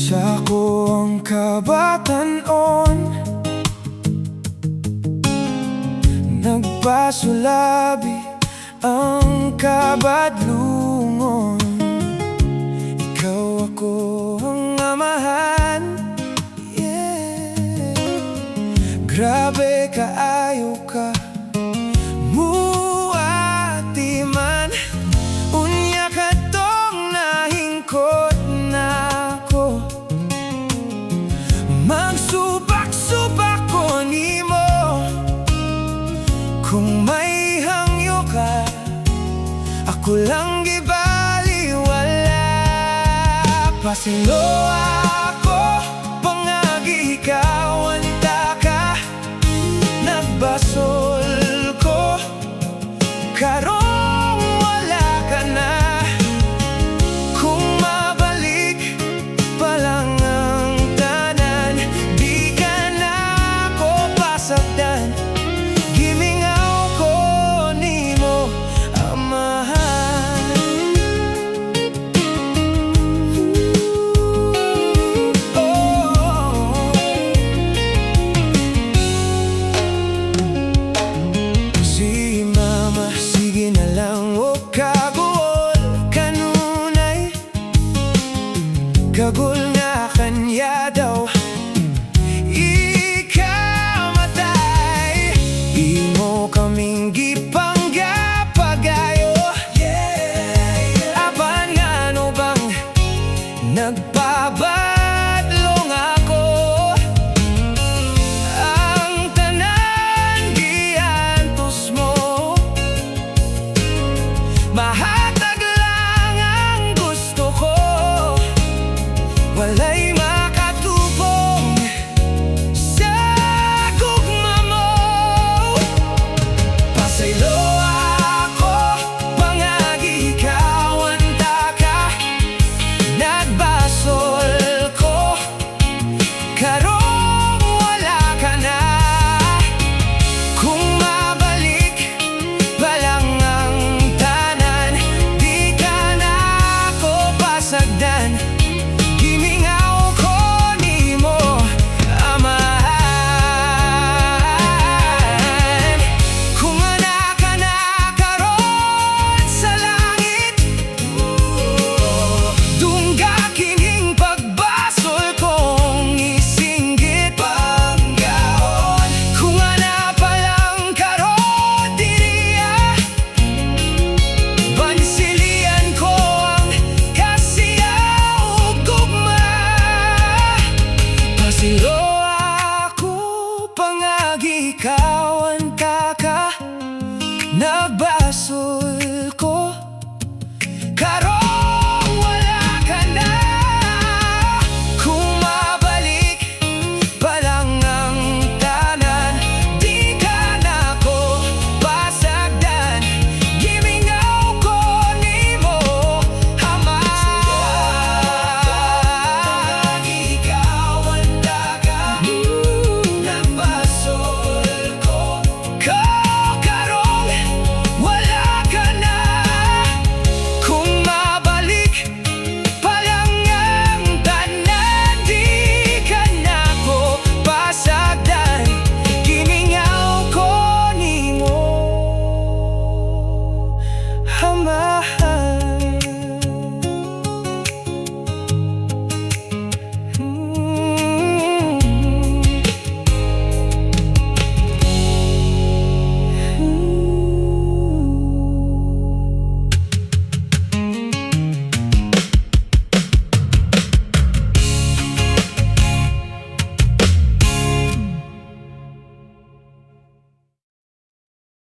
Sa akong kabatanon, nagpasulabi ang kabadlungon. Ikaw ako ang amahan, yeah. Grabe kaayo ka muati man, unya ka tong nahingkot na ko. Magsubak-subak ko nimo, kung may hangyo ka, ako lang gibaliwala. Pasilo ako, pangagi ikaw, anta ka. Nagbasol ko, karong wala ka na. Kung mabalik pa lang ang tanan, di ka na ako pasagdan. Gimingaw ko nimo, amahan. Si mama, sige na lang o kagul kanunay. Kagul nga kanya daw ikamatay. Imo kaming gipanggapagayo, yeah. Apan nga ano bang nagpabadlong ako? Ang tanan giantos mo, mahatag lang ang gusto ko. Walay makatubong sa gugma mo. Pasaylo ako, pangagi ikaw, anta ka. Nagbasol ko, karong wala ka na. Kung mabalik pa lang ang tanan, di ka na ako pasagdan.